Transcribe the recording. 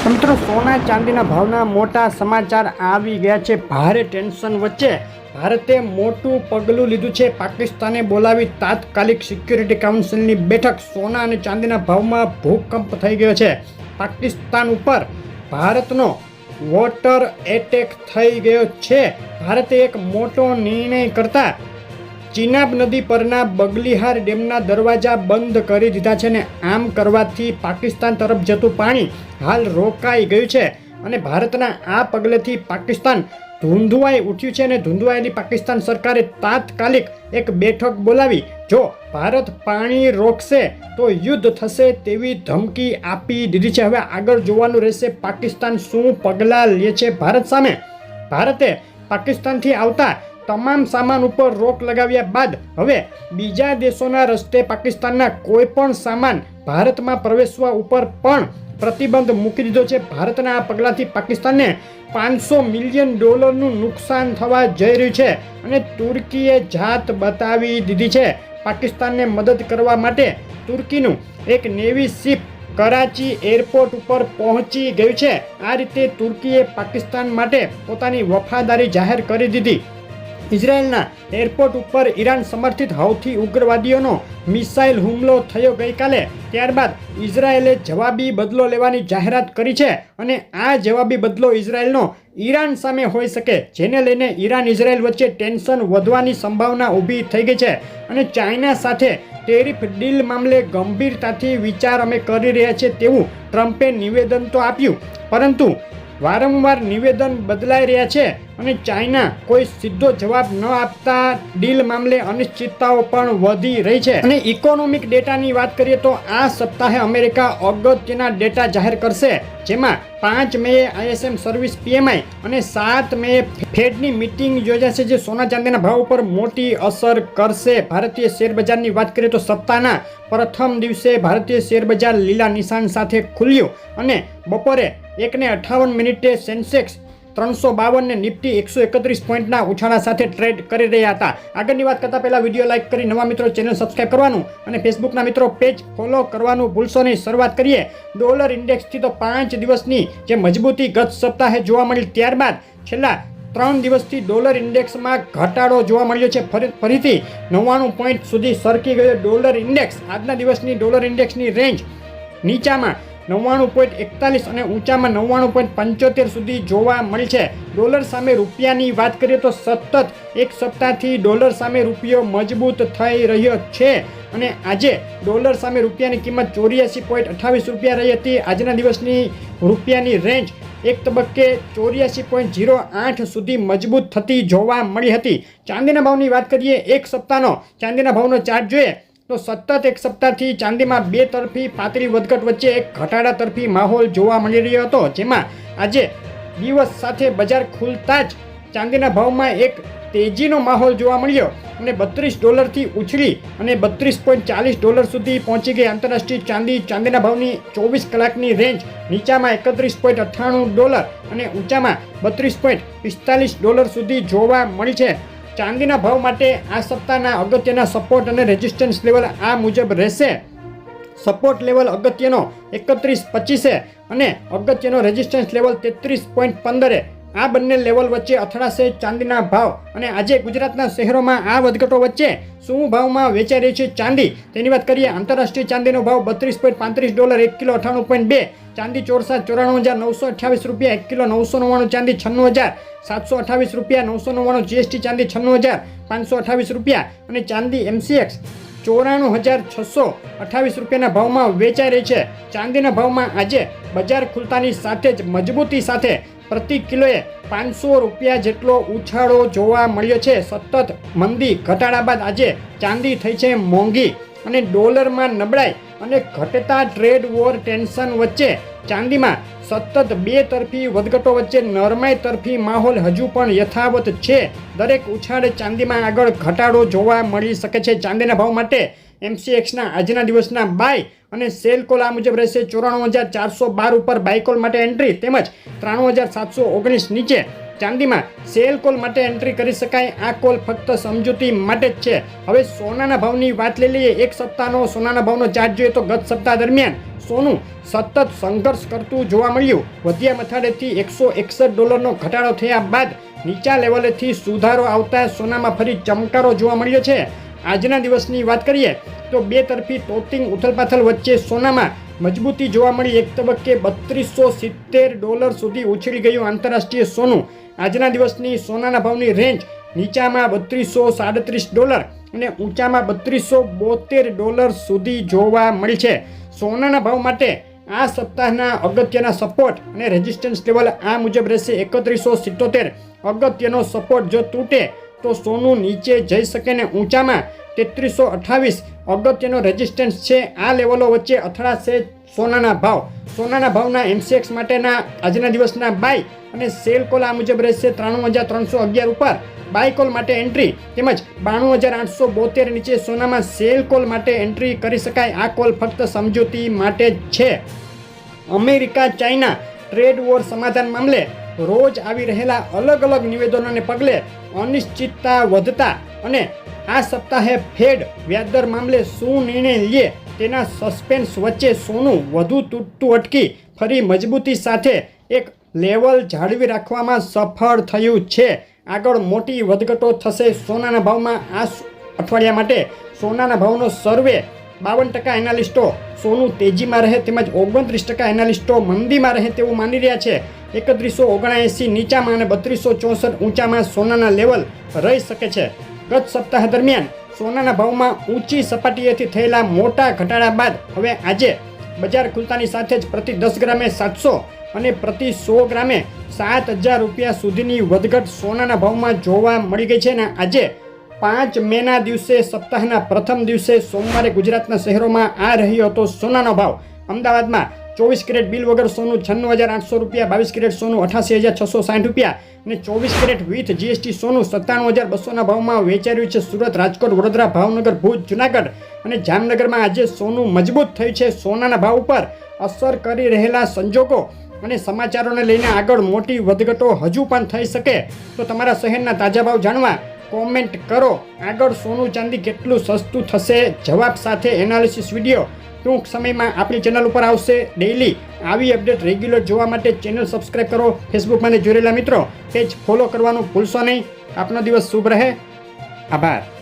મિત્રો સોના ચાંદીના ભાવના મોટા સમાચાર આવી ગયા છે. ભારે ટેન્શન વચ્ચે ભારતે મોટું પગલું લીધું છે. પાકિસ્તાને બોલાવી તાત્કાલિક સિક્યુરિટી કાઉન્સિલની બેઠક. સોના અને ચાંદીના ભાવમાં ભૂકંપ થઈ ગયો છે. પાકિસ્તાન ઉપર ભારતનો વોટર એટેક થઈ ગયો છે. ભારતે એક મોટો નિર્ણય કરતા ચિનાબ નદી પરના બગલીહાર ડેમના દરવાજા બંધ કરી દીધા છે ને આમ કરવાથી પાકિસ્તાન તરફ જતું પાણી હાલ રોકાઈ ગયું છે. અને ભારતના આ પગલેથી પાકિસ્તાન ધૂંધવાઈ ઉઠ્યું છે. અને ધૂંધવાયેલી પાકિસ્તાન સરકારે તાત્કાલિક એક બેઠક બોલાવી જો ભારત પાણી રોકશે તો યુદ્ધ થશે તેવી ધમકી આપી દીધી છે. હવે આગળ જોવાનું રહેશે પાકિસ્તાન શું પગલાં લે છે ભારત સામે. ભારતે પાકિસ્તાનથી આવતા તમામ સામાન ઉપર રોક લગાવ્યા બાદ હવે બીજા દેશોના રસ્તે પાકિસ્તાનના કોઈ પણ સામાન ભારતમાં પ્રવેશવા ઉપર પણ પ્રતિબંધ મૂકી દીધો છે. ભારતના આ પગલાંથી પાકિસ્તાનને $500 મિલિયન નુકસાન થવા જઈ રહ્યું છે. અને તુર્કીએ જાત બતાવી દીધી છે. પાકિસ્તાનને મદદ કરવા માટે તુર્કીનું એક નેવી શિપ કરાચી એરપોર્ટ ઉપર પહોંચી ગયું છે. આ રીતે તુર્કીએ પાકિસ્તાન માટે પોતાની વફાદારી જાહેર કરી દીધી. ઇઝરાયેલના એરપોર્ટ ઉપર ઈરાન સમર્થિત હૌથી ઉગ્રવાદીઓનો મિસાઇલ હુમલો થયો ગઈકાલે. ત્યારબાદ ઇઝરાયેલે જવાબી બદલો લેવાની જાહેરાત કરી છે. અને આ જવાબી બદલો ઇઝરાયેલનો ઈરાન સામે હોઈ શકે, જેને લઈને ઈરાન ઇઝરાયેલ વચ્ચે ટેન્શન વધવાની સંભાવના ઊભી થઈ ગઈ છે. અને ચાઇના સાથે ટેરિફ ડીલ મામલે ગંભીરતાથી વિચાર અમે કરી રહ્યા છીએ તેવું ટ્રમ્પે નિવેદન તો આપ્યું, પરંતુ વારંવાર નિવેદન બદલાઈ રહ્યા છે. અને ચાઇના કોઈ સીધો જવાબ ન આપતા ડીલ મામલે અનિશ્ચિતતાઓ પણ વધી રહી છે. અને ઇકોનોમિક ડેટાની વાત કરીએ તો આ સપ્તાહે અમેરિકા અગત્યના ડેટા જાહેર કરશે, જેમાં 5 મેએ ISM સર્વિસ PMI અને 7 મેએ ફેડની મીટિંગ યોજાશે, જે સોના ચાંદીના ભાવ ઉપર મોટી અસર કરશે. ભારતીય શેર બજારની વાત કરીએ તો સપ્તાહના પ્રથમ દિવસે ભારતીય શેર બજાર લીલા નિશાન સાથે ખુલ્યું. અને બપોરે 1:58 સેન્સેક્સ 352 ને નિફ્ટી 131 પોઈન્ટના ઉછાળા સાથે ટ્રેડ કરી રહ્યા હતા. આગળની વાત કરતા પહેલા વિડીયો લાઇક કરી નવા મિત્રો ચેનલ સબસ્ક્રાઇબ કરવાનું અને ફેસબુકના મિત્રો પેજ ફોલો કરવાનું ભૂલશો નહીં. શરૂઆત કરીએ ડોલર ઇન્ડેક્સથી. તો 5 દિવસની જે મજબૂતી ગત સપ્તાહે જોવા મળી, ત્યારબાદ છેલ્લા 3 દિવસથી ડોલર ઇન્ડેક્સમાં ઘટાડો જોવા મળ્યો છે. ફરીથી 99 પોઈન્ટ સુધી સરકી ગયો ડોલર ઇન્ડેક્સ. આજના દિવસની ડોલર ઇન્ડેક્સની રેન્જ નીચામાં 99.41 અને ઊંચામાં 99.75 સુધી જોવા મળી છે. ડોલર સામે રૂપિયાની વાત કરીએ તો સતત એક સપ્તાહથી ડોલર સામે રૂપિયો મજબૂત થઈ રહ્યો છે. અને આજે ડોલર સામે રૂપિયાની કિંમત 84.28 રૂપિયા રહી હતી. આજના દિવસની રૂપિયાની રેન્જ એક તબક્કે 84.08 સુધી મજબૂત થતી જોવા મળી હતી. ચાંદીના ભાવની વાત કરીએ, એક સપ્તાહનો ચાંદીના ભાવનો ચાર્ટ જોઈએ તો સતત એક સપ્તાહથી ચાંદીમાં બે તરફી પાતળી વધઘટ વચ્ચે એક ઘટાડા તરફી માહોલ જોવા મળી રહ્યો હતો, જેમાં આજે દિવસ સાથે બજાર ખુલતા જ ચાંદીના ભાવમાં એક તેજીનો માહોલ જોવા મળ્યો અને $32 ઉછળી અને $32.40 સુધી પહોંચી ગઈ. આંતરરાષ્ટ્રીય ચાંદીના ભાવની 24 કલાકની રેન્જ નીચામાં $31.98 અને ઊંચામાં $32.45 સુધી જોવા મળી છે. ચાંદીના ભાવ માટે આ સપ્તાહના અગત્યના સપોર્ટ અને રેઝિસ્ટન્સ લેવલ આ મુજબ રહેશે. સપોર્ટ લેવલ અગત્યનો 31.25 અને અગત્યનો રેઝિસ્ટન્સ લેવલ 33.15. આ બંને લેવલ વચ્ચે અથડાશે ચાંદીના ભાવ. અને આજે ગુજરાતના શહેરોમાં આ વધઘટો વચ્ચે શું ભાવમાં વેચાઈ રહી છે ચાંદી તેની વાત કરીએ. આંતરરાષ્ટ્રીય ચાંદીનો ભાવ $32.35, 1 કિલો 98.2, ચાંદી ચોરસા 94,928 રૂપિયા, 1 કિલો 999, ચાંદી 96,728 રૂપિયા, 999 GST, ચાંદી 96,528 રૂપિયા અને ચાંદી MCX 94,628 રૂપિયાના ભાવમાં વેચાઈ રહી છે. ચાંદીના ભાવમાં આજે બજાર ખુલતાની સાથે જ મજબૂતી સાથે પ્રતિ કિલોએ $500 જેટલો ઉછાળો જોવા મળ્યો છે. સતત મંદી ઘટાડા બાદ આજે ચાંદી થઈ છે મોંઘી. અને ડોલરમાં નબળાઈ અને ઘટતા ટ્રેડ વોર ટેન્શન વચ્ચે ચાંદીમાં સતત બે તરફી વધઘટો વચ્ચે નરમાઈ તરફી માહોલ હજુ પણ યથાવત છે. દરેક ઉછાળે ચાંદીમાં આગળ ઘટાડો જોવા મળી શકે છે. ચાંદીના ભાવ માટે MCXના આજના દિવસના બાય અને સેલ કોલ આ મુજબ રહેશે. 94,412 ઉપર બાય કોલ માટે એન્ટ્રી તેમજ 93,719 નીચે ચાંદીમાં સેલ કોલ માટે એન્ટ્રી કરી શકાય. આ કોલ ફક્ત સમજૂતી માટે જ છે. હવે સોનાના ભાવની વાત લઈ લઈએ. એક સપ્તાહનો સોનાના ભાવનો ચાર્ટ જોઈએ તો ગત સપ્તાહ દરમિયાન સોનું સતત સંઘર્ષ કરતું જોવા મળ્યું. વધ્યા મથાળેથી $161નો ઘટાડો થયા બાદ નીચા લેવલેથી સુધારો આવતા સોનામાં ફરી ચમકારો જોવા મળ્યો છે. આજના દિવસની વાત કરીએ તો બે તરફી તોતિંગ ઉથલપાથલ વચ્ચે સોનામાં મજબૂતી જોવા મળી. એક તબક્કે $3270 સુધી ઉછળી ગયું આંતરરાષ્ટ્રીય સોનું. આજના દિવસની સોનાના ભાવની રેન્જ નીચામાં $3237 અને ઊંચામાં $3272 સુધી જોવા મળી છે. સોનાના ભાવ માટે આ સપ્તાહના અગત્યના સપોર્ટ અને રેઝિસ્ટન્સ લેવલ આ મુજબ રહેશે. 3177 અગત્યનો સપોર્ટ જો તૂટે તો સોનું નીચે જઈ શકે ને ઊંચામાં 3328 અગત્યનો રેઝિસ્ટન્સ છે. આ લેવલો વચ્ચે અથડાશે સોનાના ભાવ. સોનાના ભાવના MCX માટેના આજના દિવસના બાય અને સેલ કોલ આ મુજબ રહેશે. 93311 ઉપર બાય કોલ માટે એન્ટ્રી તેમજ 92872 નીચે સોનામાં સેલ કોલ માટે એન્ટ્રી કરી શકાય. આ કોલ ફક્ત સમજૂતી માટે જ છે. અમેરિકા ચાઇના ટ્રેડ વોર સમાધાન મામલે રોજ આવી રહેલા અલગ અલગ નિવેદનોને પગલે અનિશ્ચિતતા વધતા અને આ સપ્તાહે ફેડ વ્યાજદર મામલે શું નિર્ણય લે તેના સસ્પેન્સ વચ્ચે સોનું વધુ તૂટતું અટકી ફરી મજબૂતી સાથે એક લેવલ જાળવી રાખવામાં સફળ થયું છે. આગળ મોટી વધઘટો થશે સોનાના ભાવમાં. આ અઠવાડિયા માટે સોનાના ભાવનો સર્વે 52% એનાલિસ્ટો સોનું તેજીમાં રહે તેમજ 29% એનાલિસ્ટો મંદીમાં રહે તેવું માની રહ્યા છે. 3179 નીચામાં અને 3264 ઊંચામાં સોનાના લેવલ રહી શકે છે. ગત સપ્તાહ દરમિયાન સોનાના ભાવમાં ઊંચી સપાટીએથી થયેલા મોટા ઘટાડા બાદ હવે આજે બજાર ખુલતાની સાથે જ પ્રતિ 10 ગ્રામે 700 અને પ્રતિ 100 ગ્રામે 7000 રૂપિયા સુધીની વધઘટ સોનાના ભાવમાં જોવા મળી ગઈ છે. અને આજે 5 મેના દિવસે સપ્તાહના પ્રથમ દિવસે સોમવારે ગુજરાતના શહેરોમાં આ રહ્યો હતો સોનાનો ભાવ. અમદાવાદમાં 24 કેરેટ બિલ વગર સોનું 96800 રૂપિયા, 22 કેરેટ સોનું 88660 રૂપિયા અને 24 કેરેટ વિથ GST સોનું 97200ના ભાવમાં વેચાયું છે. સુરત, રાજકોટ, વડોદરા, ભાવનગર, ભુજ, જુનાગઢ અને જામનગરમાં આજે સોનું મજબૂત થયું છે. સોનાના ભાવ ઉપર અસર કરી રહેલા સંજોગો અને સમાચારોને લઈને આગળ મોટી વધઘટો હજુ પણ થઈ શકે. તો તમારા શહેરના તાજા ભાવ જાણવા કોમેન્ટ કરો. આગળ સોનું ચાંદી કેટલું સસ્તું થશે જવાબ સાથે એનાલિસિસ વિડીયો ટૂંક સમયમાં આપણી ચેનલ ઉપર આવશે. ડેઇલી આવી અપડેટ રેગ્યુલર જોવા માટે ચેનલ સબસ્ક્રાઈબ કરો. ફેસબુકમાં જોડેલા મિત્રો પેજ ફોલો કરવાનું ભૂલશો નહીં. આપનો દિવસ શુભ રહે. આભાર.